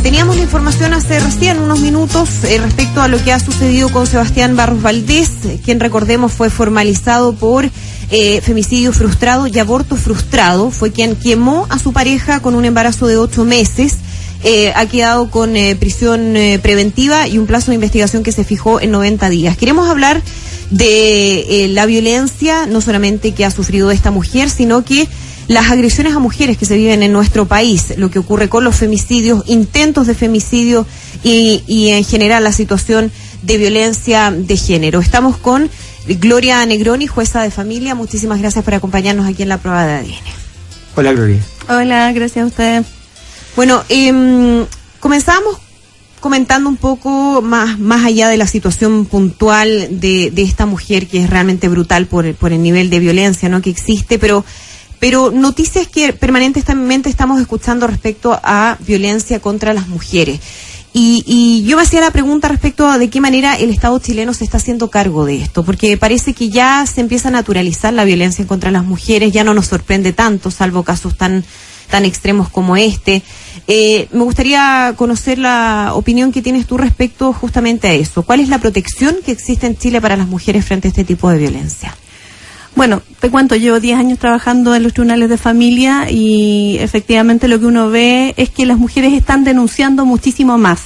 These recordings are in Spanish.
teníamos la información hace recién unos minutos respecto a lo que ha sucedido con Sebastián Barros Valdés, quien recordemos fue formalizado por femicidio frustrado y aborto frustrado. Fue quien quemó a su pareja con un embarazo de 8 meses. Ha quedado con prisión preventiva y un plazo de investigación que se fijó en 90 días. Queremos hablar de la violencia, no solamente que ha sufrido esta mujer, sino que las agresiones a mujeres que se viven en nuestro país, lo que ocurre con los femicidios, intentos de femicidio y en general la situación de violencia de género. Estamos con Gloria Negroni, jueza de familia. Muchísimas gracias por acompañarnos aquí en la prueba de ADN. Hola, Gloria. Hola, gracias a ustedes. Bueno, comenzamos comentando un poco más allá de la situación puntual de esta mujer, que es realmente brutal por el nivel de violencia, ¿no?, que existe, pero noticias que permanentemente estamos escuchando respecto a violencia contra las mujeres. Y yo me hacía la pregunta respecto a de qué manera el Estado chileno se está haciendo cargo de esto, porque parece que ya se empieza a naturalizar la violencia contra las mujeres, ya no nos sorprende tanto, salvo casos tan extremos como este. Me gustaría conocer la opinión que tienes tú respecto justamente a eso. ¿Cuál es la protección que existe en Chile para las mujeres frente a este tipo de violencia? Bueno, te cuento, llevo 10 años trabajando en los tribunales de familia y efectivamente lo que uno ve es que las mujeres están denunciando muchísimo más.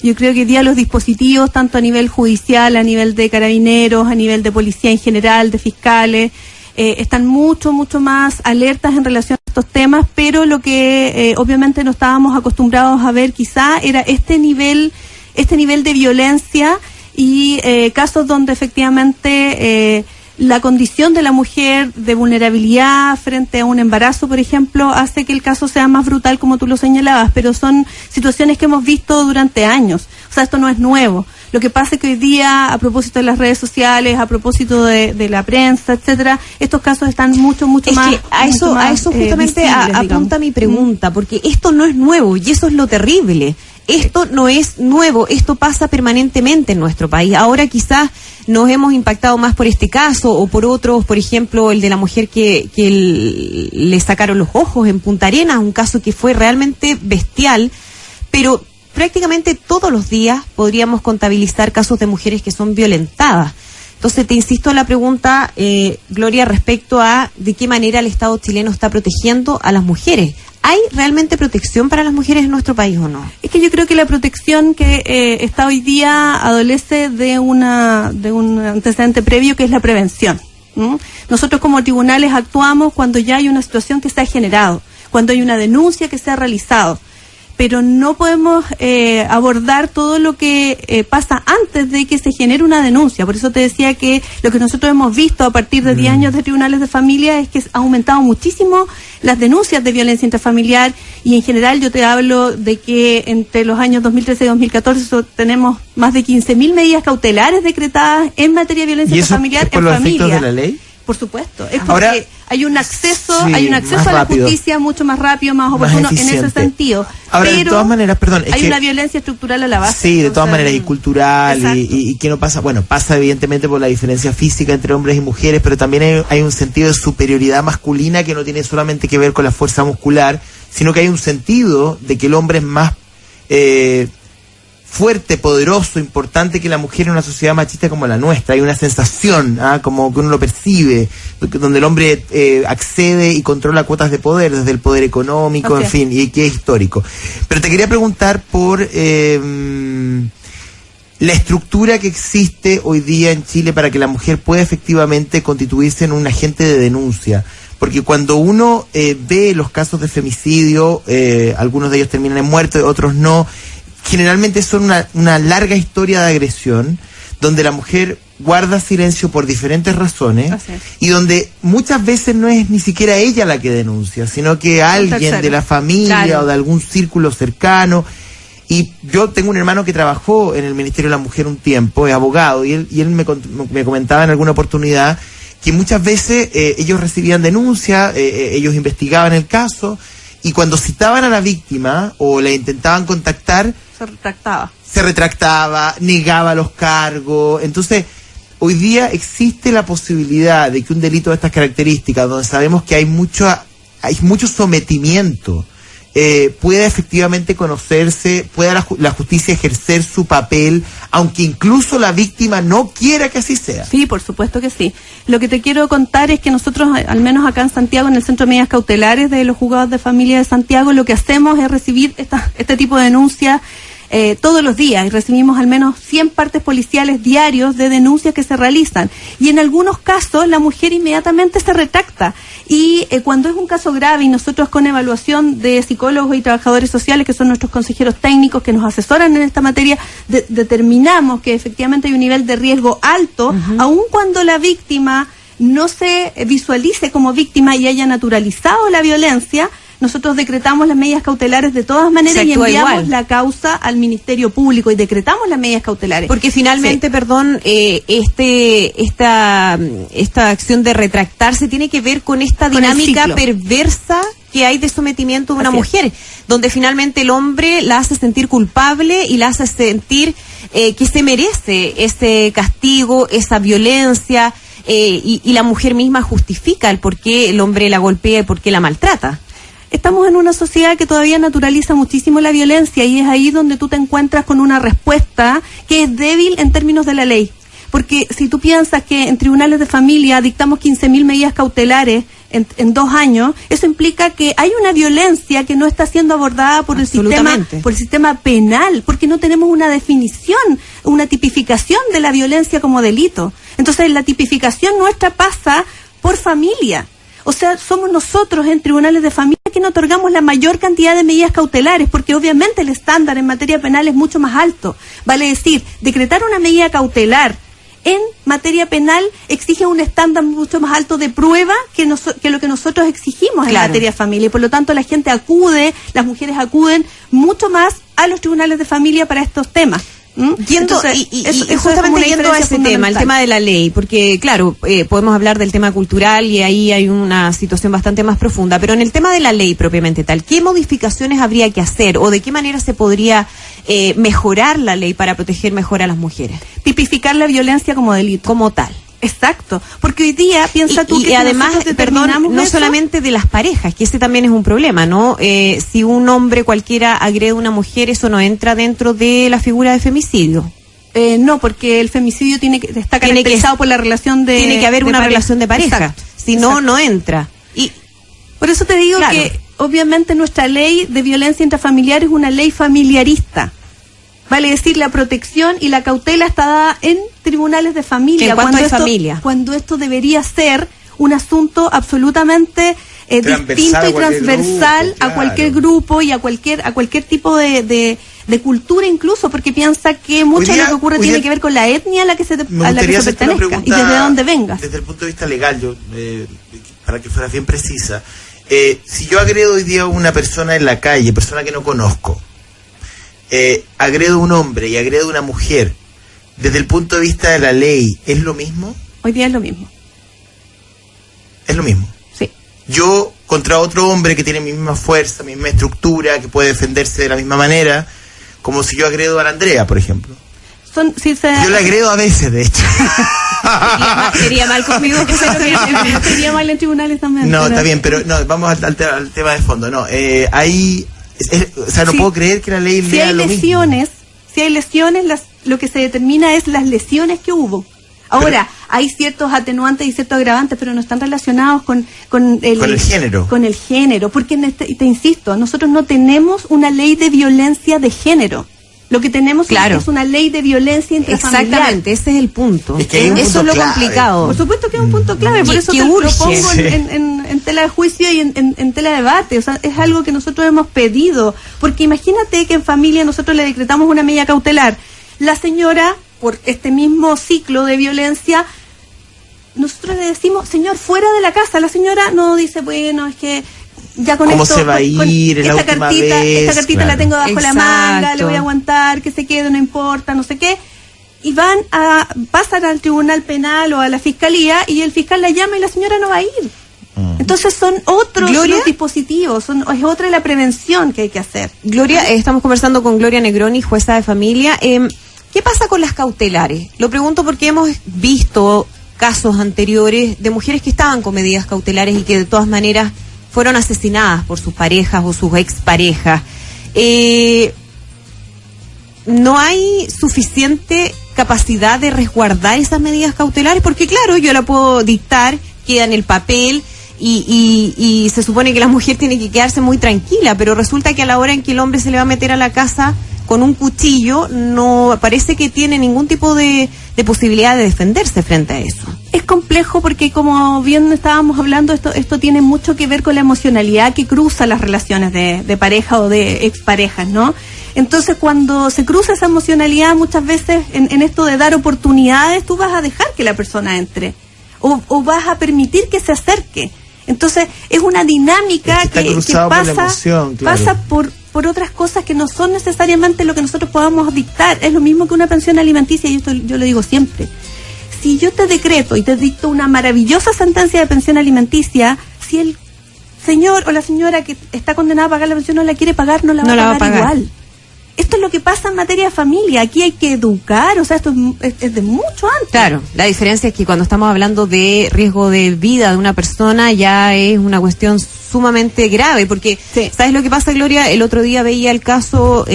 Yo creo que hoy día los dispositivos, tanto a nivel judicial, a nivel de carabineros, a nivel de policía en general, de fiscales, están mucho más alertas en relación a estos temas, pero lo que obviamente no estábamos acostumbrados a ver quizá era este nivel de violencia y casos donde efectivamente la condición de la mujer de vulnerabilidad frente a un embarazo, por ejemplo, hace que el caso sea más brutal, como tú lo señalabas, pero son situaciones que hemos visto durante años. O sea, esto no es nuevo. Lo que pasa es que hoy día, a propósito de las redes sociales, a propósito de la prensa, etcétera, estos casos están mucho más. Es que a eso justamente apunta mi pregunta, porque esto no es nuevo y eso es lo terrible. Esto no es nuevo, esto pasa permanentemente en nuestro país. Ahora quizás nos hemos impactado más por este caso o por otros, por ejemplo, el de la mujer que le sacaron los ojos en Punta Arenas, un caso que fue realmente bestial, pero prácticamente todos los días podríamos contabilizar casos de mujeres que son violentadas. Entonces te insisto en la pregunta, Gloria, respecto a de qué manera el Estado chileno está protegiendo a las mujeres. ¿Hay realmente protección para las mujeres en nuestro país o no? Es que yo creo que la protección que está hoy día adolece de un antecedente previo, que es la prevención. Nosotros como tribunales actuamos cuando ya hay una situación que se ha generado, cuando hay una denuncia que se ha realizado, pero no podemos abordar todo lo que pasa antes de que se genere una denuncia. Por eso te decía que lo que nosotros hemos visto a partir de 10 años de tribunales de familia es que ha aumentado muchísimo las denuncias de violencia intrafamiliar, y en general yo te hablo de que entre los años 2013 y 2014 tenemos más de 15.000 medidas cautelares decretadas en materia de violencia intrafamiliar en familia. ¿Y eso es por los efectos de la ley? Por supuesto, es porque ahora, hay un acceso a la justicia mucho más rápido, más oportuno en ese sentido. Ahora, pero de todas maneras, perdón, hay una violencia estructural a la base. Sí, de todas maneras, y cultural, y que no pasa, bueno, pasa evidentemente por la diferencia física entre hombres y mujeres, pero también hay un sentido de superioridad masculina que no tiene solamente que ver con la fuerza muscular, sino que hay un sentido de que el hombre es más fuerte, poderoso, importante que la mujer en una sociedad machista como la nuestra. Hay una sensación, como que uno lo percibe, donde el hombre accede y controla cuotas de poder, desde el poder económico, en fin, y que es histórico. Pero te quería preguntar por la estructura que existe hoy día en Chile para que la mujer pueda efectivamente constituirse en un agente de denuncia. Porque cuando uno ve los casos de femicidio, algunos de ellos terminan en muerte, otros no. Generalmente son una larga historia de agresión, donde la mujer guarda silencio por diferentes razones, y donde muchas veces no es ni siquiera ella la que denuncia, sino que alguien de la familia o de algún círculo cercano. Y yo tengo un hermano que trabajó en el Ministerio de la Mujer un tiempo, es abogado, y él me comentaba en alguna oportunidad que muchas veces ellos recibían denuncias, ellos investigaban el caso, y cuando citaban a la víctima o la intentaban contactar, se retractaba, negaba los cargos. Entonces, hoy día existe la posibilidad de que un delito de estas características, donde sabemos que hay mucho sometimiento pueda efectivamente conocerse, pueda la justicia ejercer su papel, aunque incluso la víctima no quiera que así sea. Sí, por supuesto que sí. Lo que te quiero contar es que nosotros, al menos acá en Santiago, en el Centro de Medidas Cautelares de los Juzgados de Familia de Santiago, lo que hacemos es recibir este tipo de denuncias todos los días, y recibimos al menos 100 partes policiales diarios de denuncias que se realizan, y en algunos casos la mujer inmediatamente se retracta, y cuando es un caso grave y nosotros, con evaluación de psicólogos y trabajadores sociales, que son nuestros consejeros técnicos que nos asesoran en esta materia, determinamos que efectivamente hay un nivel de riesgo alto, aun cuando la víctima no se visualice como víctima y haya naturalizado la violencia, nosotros decretamos las medidas cautelares de todas maneras y enviamos la causa al Ministerio Público y decretamos las medidas cautelares. Porque finalmente, perdón, esta acción de retractarse tiene que ver con esta dinámica perversa que hay de sometimiento de una mujer, donde finalmente el hombre la hace sentir culpable y la hace sentir que se merece ese castigo, esa violencia, y la mujer misma justifica el por qué el hombre la golpea y por qué la maltrata. Estamos en una sociedad que todavía naturaliza muchísimo la violencia, y es ahí donde tú te encuentras con una respuesta que es débil en términos de la ley. Porque si tú piensas que en tribunales de familia dictamos 15.000 medidas cautelares en 2 años, eso implica que hay una violencia que no está siendo abordada por el sistema penal, porque no tenemos una definición, una tipificación de la violencia como delito. Entonces la tipificación nuestra pasa por familia. O sea, somos nosotros en tribunales de familia quienes otorgamos la mayor cantidad de medidas cautelares, porque obviamente el estándar en materia penal es mucho más alto. Vale decir, decretar una medida cautelar en materia penal exige un estándar mucho más alto de prueba que lo que nosotros exigimos en materia familia. Y por lo tanto la gente acude, las mujeres acuden mucho más a los tribunales de familia para estos temas. Entonces, justamente yendo a ese tema, el tema de la ley, porque claro, podemos hablar del tema cultural y ahí hay una situación bastante más profunda, pero en el tema de la ley propiamente tal, ¿qué modificaciones habría que hacer o de qué manera se podría mejorar la ley para proteger mejor a las mujeres? Tipificar la violencia como delito. Como tal. Exacto, porque hoy día piensa tú que además, perdón, no solamente de las parejas, que ese también es un problema, ¿no? Si un hombre cualquiera agrede a una mujer, eso no entra dentro de la figura de femicidio. No, porque el femicidio está caracterizado por la relación de... Tiene que haber una relación de pareja, exacto, si no, no entra. Y por eso te digo que obviamente nuestra ley de violencia intrafamiliar es una ley familiarista. Vale decir, la protección y la cautela está dada en tribunales de familia. Cuando esto debería ser un asunto absolutamente distinto y transversal a cualquier grupo y a cualquier tipo de cultura, incluso, porque piensa que mucho de lo que ocurre tiene que ver con la etnia a la que se pertenezca y desde dónde vengas. Desde el punto de vista legal, para que fuera bien precisa, si yo agredo hoy día a una persona en la calle, persona que no conozco, agredo a un hombre y agredo a una mujer, desde el punto de vista de la ley, ¿es lo mismo? Hoy día es lo mismo. ¿Es lo mismo? Sí. Yo contra otro hombre que tiene mi misma fuerza, mi misma estructura, que puede defenderse de la misma manera, como si yo agredo a la Andrea, por ejemplo. Yo la agredo a veces, de hecho. Sería mal conmigo. Sería mal en tribunales también. No, está bien, pero no, vamos al tema de fondo. No, no puedo creer que la ley lea lo mismo. Si hay lesiones, lo que se determina es las lesiones que hubo. Ahora, hay ciertos atenuantes y ciertos agravantes, pero no están relacionados con el género. Con el género, porque te insisto, nosotros no tenemos una ley de violencia de género. Lo que tenemos es una ley de violencia intrafamiliar. Exactamente, ese es el punto. Eso es lo complicado. Por supuesto que es un punto clave, por eso lo pongo en tela de juicio y en tela de debate. O sea, es algo que nosotros hemos pedido. Porque imagínate que en familia nosotros le decretamos una medida cautelar. La señora, por este mismo ciclo de violencia, nosotros le decimos, señor, fuera de la casa. La señora no dice, bueno, es que ya con ¿cómo esto, se va a ir? Esta cartita la tengo bajo la manga, le voy a aguantar, que se quede, no importa, no sé qué. Y pasan al tribunal penal o a la fiscalía y el fiscal la llama y la señora no va a ir. Entonces son otros los dispositivos, es otra la prevención que hay que hacer. Gloria, estamos conversando con Gloria Negroni, jueza de familia. ¿Qué pasa con las cautelares? Lo pregunto porque hemos visto casos anteriores de mujeres que estaban con medidas cautelares y que de todas maneras fueron asesinadas por sus parejas o sus exparejas. No hay suficiente capacidad de resguardar esas medidas cautelares, porque claro, yo la puedo dictar, queda en el papel y se supone que la mujer tiene que quedarse muy tranquila, pero resulta que a la hora en que el hombre se le va a meter a la casa con un cuchillo, no parece que tiene ningún tipo de posibilidad de defenderse frente a eso. Es complejo porque, como bien estábamos hablando, esto tiene mucho que ver con la emocionalidad que cruza las relaciones de pareja o de exparejas, ¿no? Entonces, cuando se cruza esa emocionalidad, muchas veces en esto de dar oportunidades, tú vas a dejar que la persona entre o vas a permitir que se acerque. Entonces, es una dinámica que pasa por otras cosas que no son necesariamente lo que nosotros podamos dictar. Es lo mismo que una pensión alimenticia, y esto yo lo digo siempre. Si yo te decreto y te dicto una maravillosa sentencia de pensión alimenticia, si el señor o la señora que está condenada a pagar la pensión no la quiere pagar, no la va a pagar igual. Esto es lo que pasa en materia de familia. Aquí hay que educar, o sea, esto es de mucho antes. Claro, la diferencia es que cuando estamos hablando de riesgo de vida de una persona, ya es una cuestión sumamente grave, porque, sí. ¿Sabes lo que pasa, Gloria? El otro día veía el caso,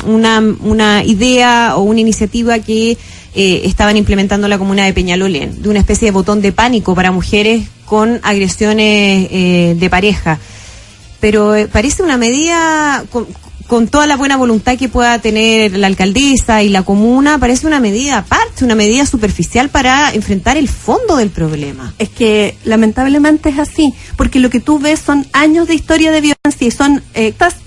una idea o una iniciativa que estaban implementando en la comuna de Peñalolén, de una especie de botón de pánico para mujeres con agresiones de pareja. Pero parece una medida... con toda la buena voluntad que pueda tener la alcaldesa y la comuna, parece una medida aparte, una medida superficial para enfrentar el fondo del problema. Es que lamentablemente es así, porque lo que tú ves son años de historia de violencia y son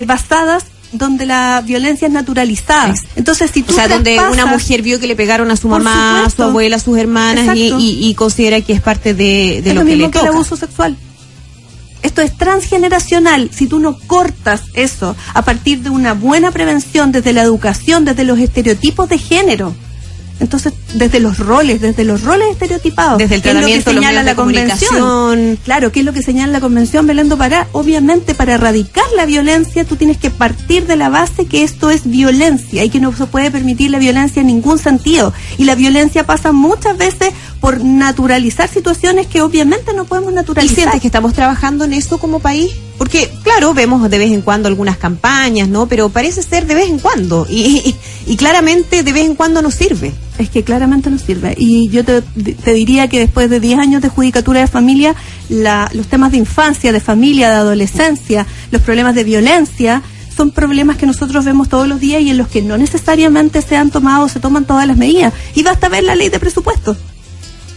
basadas donde la violencia es naturalizada. Entonces, si tú donde una mujer vio que le pegaron a su mamá, a su abuela, a sus hermanas y considera que es parte de lo que le toca. Es el abuso sexual. Esto es transgeneracional. Si tú no cortas eso a partir de una buena prevención, desde la educación, desde los estereotipos de género, entonces desde los roles estereotipados, desde el tratamiento, lo que señala la convención. Claro, ¿qué es lo que señala la convención, Belén do Pará? Obviamente, para erradicar la violencia, tú tienes que partir de la base que esto es violencia y que no se puede permitir la violencia en ningún sentido. Y la violencia pasa muchas veces por naturalizar situaciones que obviamente no podemos naturalizar. ¿Y sientes que estamos trabajando en eso como país? Porque, claro, vemos de vez en cuando algunas campañas, ¿no? Pero parece ser de vez en cuando. Y claramente de vez en cuando nos sirve. Es que claramente nos sirve. Y yo te diría que después de 10 años de judicatura de familia, los temas de infancia, de familia, de adolescencia, los problemas de violencia, son problemas que nosotros vemos todos los días y en los que no necesariamente se toman todas las medidas. Y basta ver la ley de presupuesto.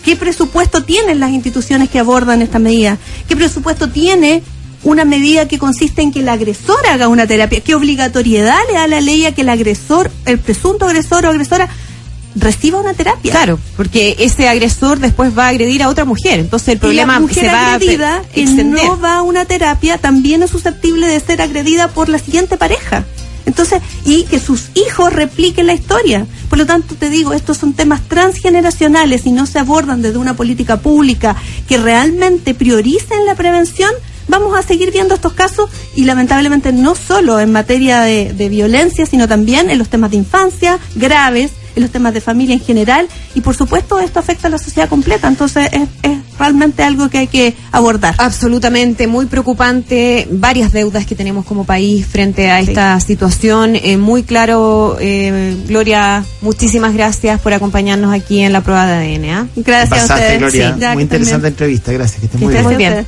¿Qué presupuesto tienen las instituciones que abordan esta medida? ¿Qué presupuesto tiene una medida que consiste en que el agresor haga una terapia? ¿Qué obligatoriedad le da la ley a que el agresor, el presunto agresor o agresora, reciba una terapia? Claro, porque ese agresor después va a agredir a otra mujer. Entonces el problema se va a extender. Que no va a una terapia también es susceptible de ser agredida por la siguiente pareja. Entonces, y que sus hijos repliquen la historia. Por lo tanto, te digo, estos son temas transgeneracionales y no se abordan desde una política pública que realmente priorice en la prevención. Vamos a seguir viendo estos casos y lamentablemente no solo en materia de violencia, sino también en los temas de infancia graves, en los temas de familia en general, y por supuesto esto afecta a la sociedad completa. Entonces es realmente algo que hay que abordar. Absolutamente, muy preocupante, varias deudas que tenemos como país frente a esta situación. Muy claro, Gloria, muchísimas gracias por acompañarnos aquí en la prueba de ADN. Gracias a ustedes. Gloria, muy interesante entrevista, gracias, que estés muy bien. Muy bien.